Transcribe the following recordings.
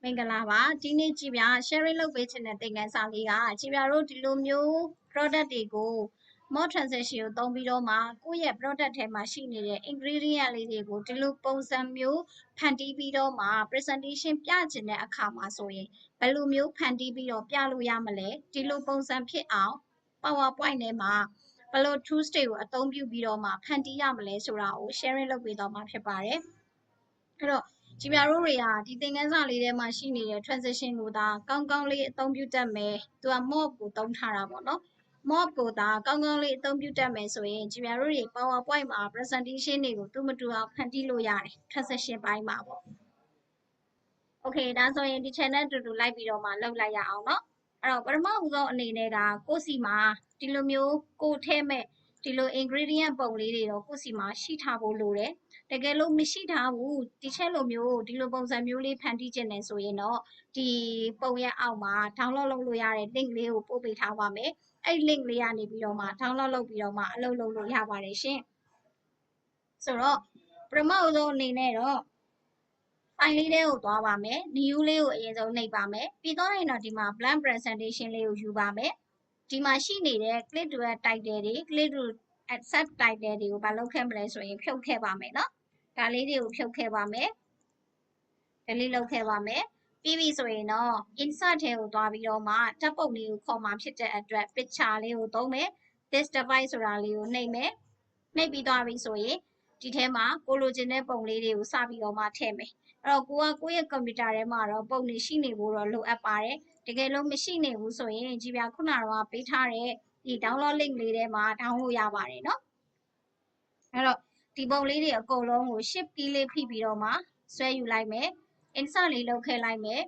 မင်္ဂလာပါဒီနေ့ကြည်ပြ sharing လုပ်ပေးခြင်းတဲ့သင်ခန်းစာလေးကကြည်ပြတို့ဒီလိုမျိုး product တွေကို more transaction ကိုသုံးပြီးတော့မှကိုယ့်ရဲ့ product ထဲမှာရှိနေတဲ့ ingredient လေးတွေကိုဒီလိုပုံစံမျိုးဖန်တီးပြီးတော့မှ presentation ပြခြင်းတဲ့အခါမှာဆိုရင်ဘယ်လိုမျိုးဖန်တီးပြီးတော့ပြလို့ရမလဲဒီလိုပုံစံဖြစ်အောင် PowerPoint ထဲမှာဘယ်လို tools တွေကိုအသုံးပြုပြီးတော့မှဖန်တီးရမလဲဆိုတာကို sharing လုပ်ပေးတော့မှာဖြစ်ပါတယ်အဲ့တော့ကြည်ပြတို့တွေကဒီသင်ခန်းစာလေးထဲမှာရှိနေတဲ့ transition ကိုသာကောင်းကောင်းလေးအသုံးပြုတတ်မယ်သူက mob ကိုသုံးထားတာပေါ့နော် mob ကိုသာကောင်းကောင်းလေးအသုံးပြုတတ်မယ်ဆိုရင်ကြည်ပြတို့တွေ PowerPoint မှာ presentation တွေကိုသူမတူအောင်ဖန်တီးလို့ရတယ် transition ပိုင်းမှာပေါ့ Okay ဒါဆိုရင်ဒီ channel တူတူလိုက်ပြီးတော့မှလုပ်လိုက်ရအောင်เนาะအဲ့တော့ပထမဦးဆုံးအနေနဲ့ကကိုယ့်စီမှာဒီလိုမျိုးကိုထဲမဲ့ဒီလို ingredient ပုံလေးတွေတော့ကိုယ့်စီမှာရှိထားဖို့လိုတယ်တကယ်လို့မရှိထားဘူးဒီချက်လိုမျိုးဒီလိုပုံစံမျိုးလေးဖန်တီးခြင်းနဲ့ဆိုရင်တော့ဒီပုံရဲ့အောက်မှာ download လုပ်လို့ရတဲ့ link လေးကိုပို့ပေးထားပါမယ်အဲ့ link လေးကနေပြီးတော့မှ download လုပ်ပြီးတော့မှအလုပ်လုပ်လို့ရပါတယ်ရှင်ဆိုတော့ပထမဦးဆုံးအနေနဲ့တော့ file လေးတွေကိုသွားပါမယ် new လေးကိုအရင်ဆုံးနှိပ်ပါမယ်ပြီးတော့ရင်တော့ဒီမှာ blank presentation လေးကိုယူပါမယ်ဒီမှာရှိနေတဲ့ click to add title တွေ click to add subtitle တွေကိုဘာလုပ်ခဲ့မလဲဆိုရင်ဖြုတ်ခဲ့ပါမယ်เนาะဒါလေးတွေကိုဖြုတ်ခဲ့ပါမယ် delete လုပ်ခဲ့ပါမယ်ပြီးပြီဆိုရင်တော့ insert ထဲကိုသွားပြီးတော့မှဓာတ်ပုံလေးကိုခေါ်မှာဖြစ်တဲ့အတွက် picture လေးကိုသုံးမယ် this device ဆိုတာလေးကိုနှိပ်မယ်နှိပ်ပြီးသွားပြီဆိုရင်ဒီထဲမှာကိုလိုချင်တဲ့ပုံလေးတွေကိုစပြီးတော့မှထည့်မယ်အဲ့တော့ကိုယ့်ရဲ့ computer ထဲမှာတော့ပုံတွေရှိနေဖို့တော့လိုအပ်ပါတယ်တကယ်လို့မရှိနေဘူးဆိုရင်ကြည်ပြခုနကတော့ပေးထားတဲ့ဒီ download link လေးထဲမှာ download ရပါတယ်เนาะအဲ့တော့ဒီပုံလေးတွေအကုန်လုံးကို shift key လေးဖိပြီးတော့မှဆွဲယူလိုက်မယ် insert လေးလုပ်ခဲ့လိုက်မယ်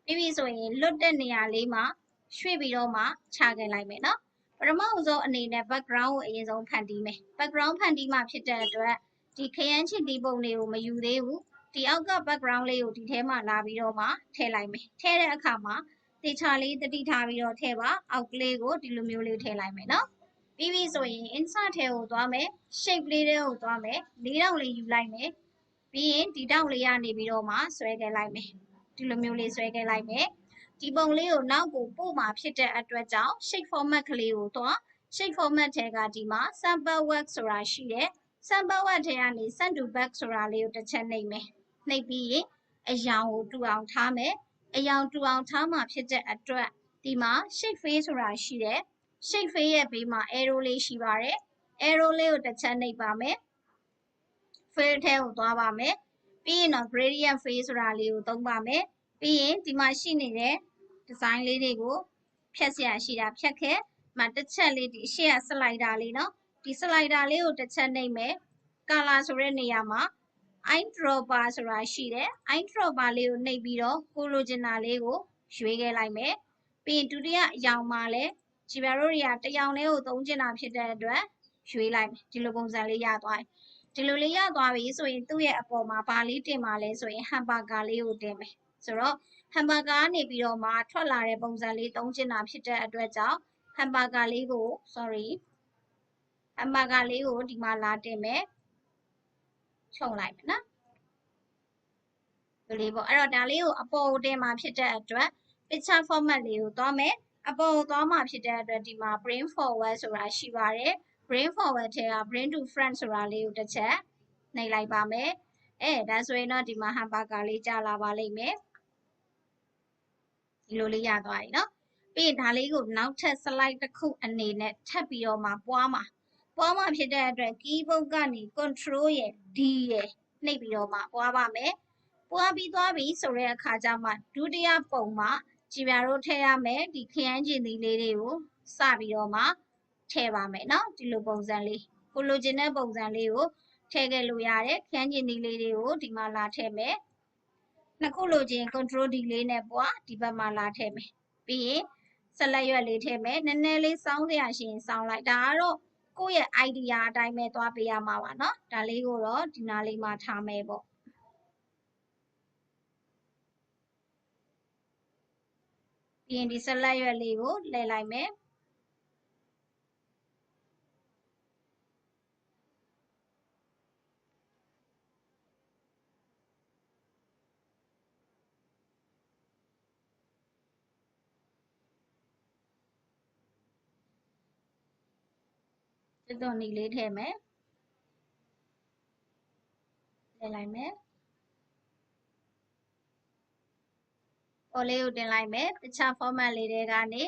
ပြီးပြီဆိုရင်လွတ်တဲ့နေရာလေးမှာရွှေ့ပြီးတော့မှချခဲ့လိုက်မယ်เนาะပထမဦးဆုံးအနေနဲ့ background ကိုအရင်ဆုံးဖန်တီးမယ် background ဖန်တီးမှဖြစ်တဲ့အတွက်ဒီခရမ်းချစ်ဒီပုံတွေကိုမယူသေးဘူးဒီအောက်က background လေးကိုဒီထဲမှာလာပြီးတော့မှထည့်လိုက်မယ်ထည့်တဲ့အခါမှာတေချာလေးတတိထားပြီးတော့ထည့်ပါအောက်ကလေးကိုဒီလိုမျိုးလေးထည့်လိုက်မယ်เนาะပြီးပြီဆိုရင် insert ထဲကိုသွားမယ် shape လေးတွေကိုသွားမယ်၄တောင်လေးယူလိုက်မယ်ပြီးရင်ဒီတောင်လေးကနေပြီးတော့မှဆွဲခဲ့လိုက်မယ်ဒီလိုမျိုးလေးဆွဲခဲ့လိုက်မယ်ဒီပုံလေးကိုနောက်ကိုပို့မှာဖြစ်တဲ့အတွက်ကြောင့် shape format ကလေးကိုသွား shape format ထဲကဒီမှာ sample work ဆိုတာရှိတယ် sample work ထဲကနေ send to back ဆိုတာလေးကိုတစ်ချက်နှိပ်မယ်နှိပ်ပြီးရင်အယောင်ကိုတူအောင်ထားမယ်အယောင်တူအောင်ထားမှာဖြစ်တဲ့အတွက်ဒီမှာ shape face ဆိုတာရှိတယ် shape face ရဲ့ဘေးမှာ arrow လေးရှိပါတယ် arrow လေးကိုတစ်ချက်နှိပ်ပါမယ် fill ထဲကိုသွားပါမယ်ပြီးရင်တော့ gradient face ဆိုတာလေးကိုသုံးပါမယ်ပြီးရင်ဒီမှာရှိနေတဲ့ design လေးတွေကိုဖြတ်เสียရှိတာဖြတ်ခဲ့မှတစ်ချက်လေးဒီရှေ့က slider လေးเนาะဒီ slider လေးကိုတစ်ချက်နှိပ်မယ် color ဆိုတဲ့နေရာမှာ eye dropper ဆိုတာရှိတယ် eye dropper လေးကိုနှိပ်ပြီးတော့ကိုလိုချင်တာလေးကိုရွေးခဲ့လိုက်မယ်ပြီးရင်ဒုတိယအယောင်မှာလည်းကြည်ပြတို့တွေကတယောင်လေးကိုသုံးချင်တာဖြစ်တဲ့အတွက်ရွေးလိုက်မယ်ဒီလိုပုံစံလေးရသွားတယ်ဒီလိုလေးရသွားပြီဆိုရင်သူ့ရဲ့အပေါ်မှာဘာလေးတင်ပါလဲဆိုရင် hamburger လေးကိုတင်မယ်ဆိုတော့ hamburger ကနေပြီးတော့မှထွက်လာတဲ့ပုံစံလေးသုံးချင်တာဖြစ်တဲ့အတွက်ကြောင့် hamburger လေးကို hamburger လေးကိုဒီမှာလာတင်မယ်ခြုံလိုက်မယ်နော်ဒီလေးပေါ့အဲ့တော့ဒါလေးကိုအပေါ်ကိုတင်မှာဖြစ်တဲ့အတွက် picture format လေးကိုသွားမယ်အပေါ်ကိုသွားမှာဖြစ်တဲ့အတွက်ဒီမှာ bring forward ဆိုတာရှိပါတယ် bring forward ထဲက bring to front ဆိုတာလေးကိုတစ်ချက်နှိပ်လိုက်ပါမယ်ဒါဆိုရင်တော့ဒီမှာ hamburger လေးကြာလာပါလိမ့်မယ်ဒီလိုလေးရသွားပြီเนาะပြီးရင်ဒါလေးကိုနောက်ထပ် slide တစ်ခုအနေနဲ့ထပ်ပြီးတော့မှပွားမှာဖြစ်တဲ့အတွက် keyboard ကနေ control ရဲ့ D ရဲ့နှိပ်ပြီးတော့မှပွားပါမယ်ပွားပြီးသွားပြီဆိုတဲ့အခါကျမှဒုတိယပုံမှာကြည်ပြတို့ထည့်ရမယ်ဒီခရမ်းချဉ်သီးလေးတွေကိုစပြီးတော့မှထည့်ပါမယ်เนาะဒီလိုပုံစံလေးကိုလိုချင်တဲ့ပုံစံလေးကိုထည့်ခဲ့လို့ရတယ်ခရမ်းချဉ်သီးလေးတွေကိုဒီမှာလာထည့်မယ်နှစ်ခုလိုချင် control D လေးနဲ့ပွားဒီဘက်မှာလာထည့်မယ်ပြီးရင်ဆက်လက်ရွက်လေးထည့်မယ်နည်းနည်းလေးစောင်းစရာရှိရင်စောင်းလိုက်ဒါကတော့ကိုယ့်ရဲ့ idea အတိုင်းပဲသွားပေးရမှာပါเนาะဒါလေးကိုတော့ဒီနားလေးမှာထားမယ်ပေါ့ပြီးရင်ဒီဆက်လက်ရွက်လေးကိုလှည့်လိုက်မယ် ပြသွန်နီလေးထည့်မယ်ထည့်လိုက်မယ်ပေါ်လေးကိုတင်လိုက်မယ်တခြား format လေးတွေကနေ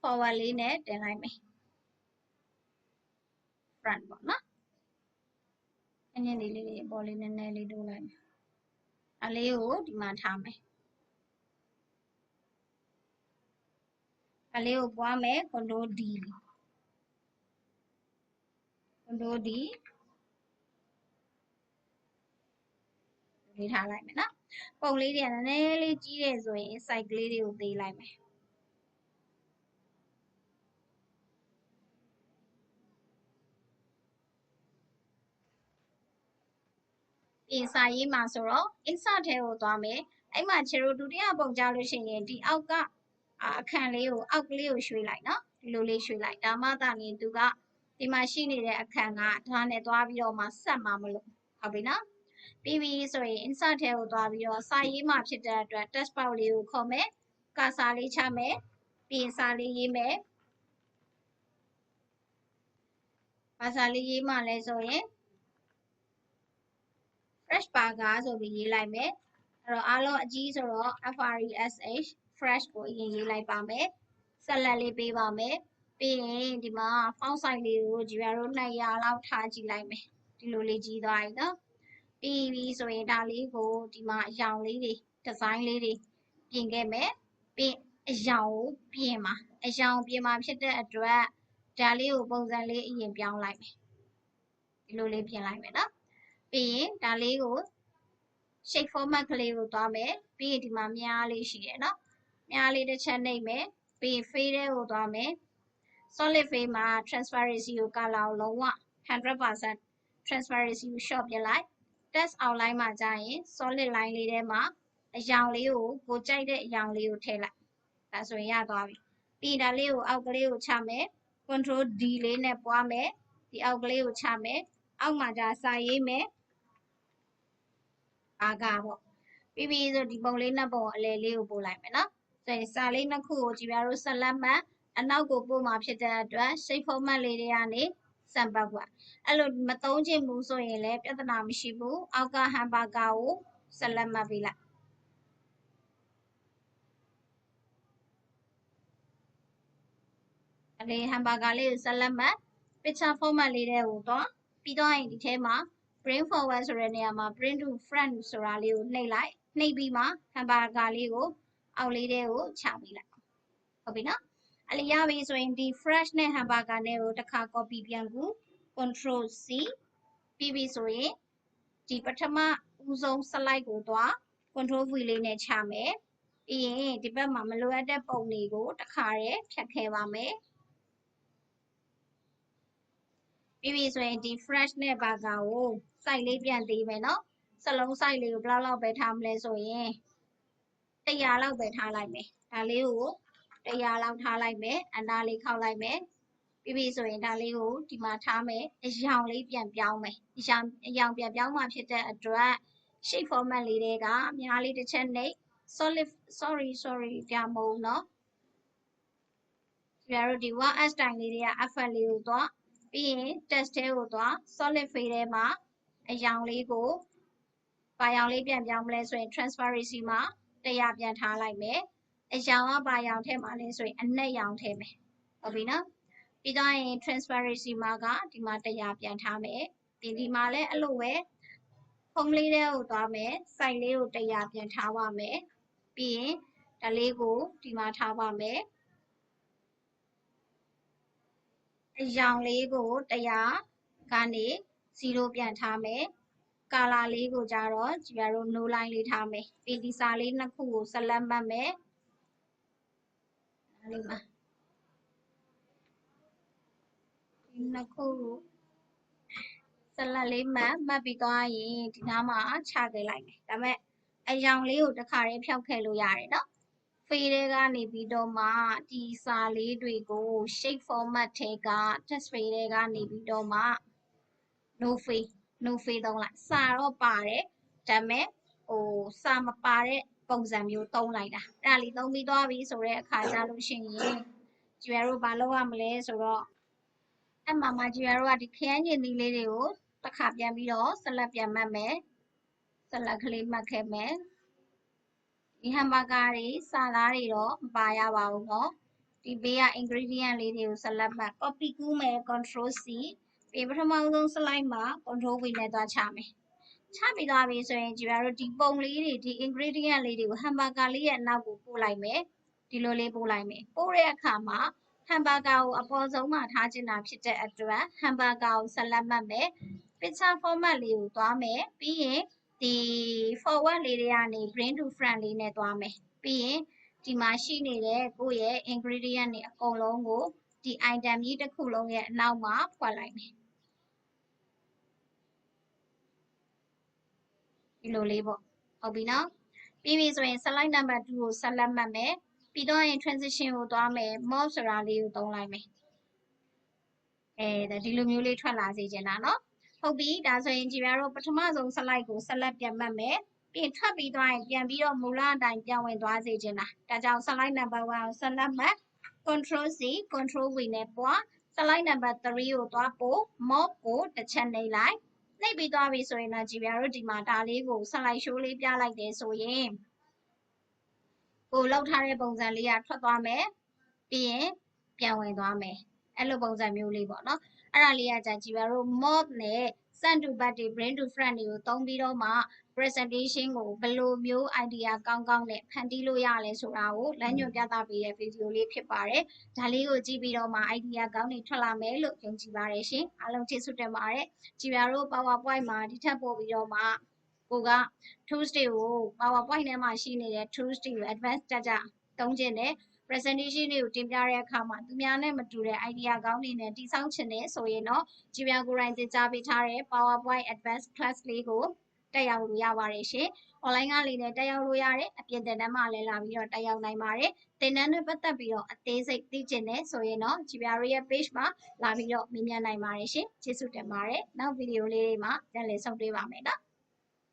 forward လေးနဲ့တင်လိုက်မယ် front ပေါ့နော်အညနေလေးတွေအပေါ်လေးနည်းနည်းလေးတိုးလိုက်မယ်အလေးကိုဒီမှာထားမယ်အလေးကိုပွားမယ် control D control D လေးထားလိုက်မယ်နော်ပုံလေးတွေကနည်းနည်းလေးကြီးတယ်ဆိုရင် site ကလေးတွေကိုသေးလိုက်မယ်ပြင်စာရေးမှာဆိုတော့ insert ထဲကိုသွားမယ်အဲ့မှာခြေတို့ဒုတိယပုံကြလို့ရှိရင်ဒီအောက်ကအခန့်လေးကိုအောက်ကလေးကိုရွှေ့လိုက်နော်ဒီလိုလေးရွှေ့လိုက်ဒါမှသာနေသူကဒီမှာရှိနေတဲ့အခန့်ကဒါနဲ့သွားပြီးတော့မှဆက်မှာမလို့ဟုတ်ပြီနော်ပြီးပြီဆိုရင် insert ထဲကိုသွားပြီးတော့စာရေးမှာဖြစ်တဲ့အတွက် text box လေးကိုခေါ်မယ်ကာစာလေးချမယ်ပြီးရင်စာလေးရေးမယ်ဘာစာလေးရေးမှလဲဆိုရင် fresh burger ဆိုပြီးရေးလိုက်မယ်အဲ့တော့အားလုံးအကြီးဆိုတော့ fresh fresh ကိုအရင်ရေးလိုက်ပါမယ်ဆက်လက်လေးပေးပါမယ်ပြီးရင်ဒီမှာ font size လေးကိုကြည်ရတို့200လောက်ထားကြည့်လိုက်မယ်ဒီလိုလေးကြီးသွားပြီနော်ပြီးပြီဆိုရင်ဒါလေးကိုဒီမှာအရောင်လေးတွေ design လေးတွေပြင်ခဲ့မယ်ပြီးအရောင်ကိုပြင်မှာအရောင်ပြင်မှာဖြစ်တဲ့အတွက်ဒါလေးကိုပုံစံလေးအရင်ပြောင်းလိုက်မယ်ဒီလိုလေးပြင်လိုက်မယ်နော်ပြီးရင်ဒါလေးကို shape format ကလေးကိုသွားမယ်ပြီးရင်ဒီမှာမြားလေးရှိတယ်နော်မြားလေးတစ်ချက်နှိပ်မယ်ပြီးရင် fade ကိုသွားမယ် solid fade မှာ transparency ကို color ကိုလုံးဝ 100% transparency ကို short ပြလိုက် text outline မှာကြာရင် solid line လေးထဲမှာအရောင်လေးကိုကြိုက်တဲ့အရောင်လေးကိုထည့်လိုက်ဒါဆိုရင်ရသွားပြီပြီးဒါလေးကိုအောက်ကလေးကိုချမယ် control D လေးနဲ့ပွားမယ်ဒီအောက်ကလေးကိုချမယ်အောက်မှာကြာစာရေးမယ်အာကပေါ့ပြီးပြီဆိုဒီပုံလေးနှစ်ပုံအလဲလေးကိုပို့လိုက်မယ်နော်ဆိုရင်စာလေးနှစ်ခုကိုကြည်ပြတို့ဆက်လက်မှတ်အနောက်ကိုပို့မှာဖြစ်တဲ့အတွက် shape format လေးတွေကနေစံပတ်ကွာအဲ့လိုမသုံးချင်ဘူးဆိုရင်လည်းပြဿနာမရှိဘူးအောက်က hamburger ကိုဆက်လက်မှတ်ပေးလိုက်အဲ့ဒီ hamburger လေးကိုဆက်လက်မှတ် picture format လေးတွေကိုတော့ပြီးတော့ရင်ဒီထဲမှာ bring forward ဆိုတဲ့နေရာမှာ bring to front ဆိုတာလေးကိုနှိပ်လိုက်နှိပ်ပြီးမှ hamburger လေးကိုအောက်လေးထဲကိုချပေးလိုက်ဟုတ်ပြီနော်အဲ့လိုရပြီဆိုရင်ဒီ fresh နဲ့ hamburger နဲ့ကိုတစ်ခါ copy ပြန်ကူ control C ပြီးပြီဆိုရင်ဒီပထမဦးဆုံး slide ကိုသွား control V လေးနဲ့ချမယ်ပြီးရင်ဒီဘက်မှာမလိုအပ်တဲ့ပုံတွေကိုတစ်ခါတည်းဖြတ်ခဲ့ပါမယ်ပြီးပြီဆိုရင်ဒီ fresh နဲ့ burger ကို size လေးပြန်သေးမယ်နော်စလုံး size လေးကိုဘယ်လောက်ပဲထားမလဲဆိုရင်100လောက်ပဲထားလိုက်မယ်ဒါလေးကို100လောက်ထားလိုက်မယ်အနားလေးခောက်လိုက်မယ်ပြီးပြီဆိုရင်ဒါလေးကိုဒီမှာထားမယ်အရောင်လေးပြန်ပြောင်းမယ်အရောင်ပြန်ပြောင်းမှဖြစ်တဲ့အတွက် shape format လေးတွေကအများလေးတစ်ချက်နှိပ် solid sorry ပြမုံเนาะကျတို့ဒီ one s style လေးတွေက effect လေးကိုသွားပြီးရင် text ထဲကိုသွား solid fade ထဲမှာအရောင်လေးကိုဘာရောင်လေးပြန်ပြောင်းမလဲဆိုရင် transparency မှာ100ပြန်ထားလိုက်မယ်အရောင်ကဘာရောင်ထဲမှာလဲဆိုရင်အနက်ရောင်ထဲမယ်ဟုတ်ပြီနော်ပြီးတော့ရင် transparency မှာကဒီမှာ100ပြန်ထားမယ်ဒီမှာလည်းအဲ့လိုပဲဖုံးလေးထဲကိုသွားမယ် size လေးကို100ပြန်ထားပါမယ်ပြီးရင်ဒါလေးကိုဒီမှာထားပါမယ်အရောင်လေးကို100ကနေ0ပြန်ထားမယ်ကာလာလေးကိုကြတော့ကျမတို့ no line လေးထားမယ်ပြီးဒီစာလေးနှစ်ခုကိုဆက်လက်မှတ်မယ်ဒါလေးမှာဒီနှစ်ခုကိုဆက်လက်လေးမှတ်ပြီးသွားရင်ဒီနားမှာချခဲ့လိုက်မယ်ဒါပေမဲ့အရောင်လေးကိုတစ်ခါတည်းဖျောက်ခဲ့လို့ရတယ်နော်ဖေးတွေကနေပြီးတော့မှဒီစာလေးတွေကို shape format ထဲက text ဖေးတွေကနေပြီးတော့မှ no face သုံးလိုက်စာတော့ပါတယ်ဒါပေမဲ့စာမပါတဲ့ပုံစံမျိုးသုံးလိုက်တာအဲ့ဒါလေးသုံးပြီးသွားပြီဆိုတဲ့အခါကျလို့ရှိရင်ကျမတို့ဘာလုပ်ရမလဲဆိုတော့ အဲ့မှာကြည့်ရတော့ဒီခရမ်းကျင်သီးလေးတွေကိုတစ်ခါပြန်ပြီးတော့ဆက်လက်ပြန်မှတ်မယ်ဆက်လက်ကလေးမှတ်ခဲ့မယ်ဒီဟမ်ဘာဂါတွေစာသားတွေတော့မပါရပါဘူးเนาะဒီဘေးက ingredient လေးတွေကိုဆက်လက်မှတ် copy ကူးမယ် control C ပြီးပထမဆုံး slide မှာ control V နဲ့သွားချမယ်ချပြီးသွားပြီဆိုရင်ကြည့်ရတော့ဒီပုံလေးတွေဒီ ingredient လေးတွေကိုဟမ်ဘာဂါလေးရဲ့အနောက်ကိုပို့လိုက်မယ်ဒီလိုလေးပို့လိုက်မယ်ပို့တဲ့အခါမှာဟမ်ဘာဂါကိုအပေါ်ဆုံးမှာထားချင်တာဖြစ်တဲ့အတွက်ဟမ်ဘာဂါကိုဆက်လက်မှတ်မယ် picture format လေးကိုသွားမယ်ပြီးရင်ဒီ forward လေးတွေကနေ bring to front လေးနဲ့သွားမယ်ပြီးရင်ဒီမှာရှိနေတဲ့ကိုယ့်ရဲ့ ingredient တွေအကုန်လုံးကိုဒီ item ကြီးတစ်ခုလုံးရဲ့အနောက်မှာဖွက်လိုက်မယ်ဒီလိုလေးပေါ့ဟုတ်ပြီနော်ပြီးပြီဆိုရင် slide number 2ကိုဆက်လက်မှတ်မယ်ပြီးတော့ရင် transition ကိုသွားမယ် mob ဆိုတာလေးကိုသုံးလိုက်မယ်ဒီလိုမျိုးလေးထွက်လာစေချင်တာเนาะဟုတ်ပြီဒါဆိုရင်ကြည်ပြတော့ပထမဆုံး slide ကိုဆက်လက်ပြန်မှတ်မယ်ပြီးထွက်ပြီးသွားရင်ပြန်ပြီးတော့မူလအတိုင်းပြန်ဝင်သွားစေချင်တာဒါကြောင့် slide number 1ကိုဆက်လက်မှတ် control C control V နဲ့ပွား slide number 3ကိုသွားပို့ mob ကိုတစ်ချက်နှိပ်လိုက်နှိပ်ပြီးသွားပြီဆိုရင်တော့ကြည်ပြတော့ဒီမှာဒါလေးကို slide show လေးပြလိုက်တယ်ဆိုရင်ကိုလောက်ထားတဲ့ပုံစံလေးကထွက်သွားမယ်ပြီးရင်ပြန်ဝင်သွားမယ်အဲ့လိုပုံစံမျိုးလေးပေါ့နော်အဲ့ဒါလေးကကြည်ပြတော့ mob နဲ့ send to back တွေ bring to front တွေကိုသုံးပြီးတော့မှ presentation ကိုဘယ်လိုမျိုး idea ကောင်းကောင်းနဲ့ဖန်တီးလို့ရလဲဆိုတာကိုလမ်းညွှန်ပြသပေးတဲ့ video လေးဖြစ်ပါတယ်ဒါလေးကိုကြည့်ပြီးတော့မှ idea ကောင်းတွေထွက်လာမယ်လို့ယုံကြည်ပါတယ်ရှင်အားလုံးကျေးဇူးတင်ပါတယ်ကြည်ပြတော့ PowerPoint မှာဒီထက်ပို့ပြီးတော့မှကိုက tools တွေကို PowerPoint ထဲမှာရှိနေတဲ့ tools တွေကို advanced ကြသုံးကျင်တယ် presentation တွေကိုတင်ပြတဲ့အခါမှာသူများနဲ့မတူတဲ့ idea ကောင်းတွေနဲ့တိစောက်ချင်တယ်ဆိုရင်တော့ကြည်ပြကိုယ်တိုင်သင်ကြားပေးထားတဲ့ PowerPoint advanced class လေးကိုတက်ရောက်လို့ရပါတယ်ရှင်။ online ကလေးနဲ့တက်ရောက်လို့ရတယ်။အပြင်သင်တန်းမှာလည်းလာပြီးတော့တက်ရောက်နိုင်ပါတယ်။သင်တန်းနဲ့ပတ်သက်ပြီးတော့အသေးစိတ်သိချင်တယ်ဆိုရင်တော့ကြည်ပြရဲ့ page မှာလာပြီးတော့မေးမြန်းနိုင်ပါတယ်ရှင်။ကျေးဇူးတင်ပါတယ်။နောက်ဗီဒီယိုလေးတွေမှာပြန်လည်ဆုံတွေ့ပါမယ်နော်။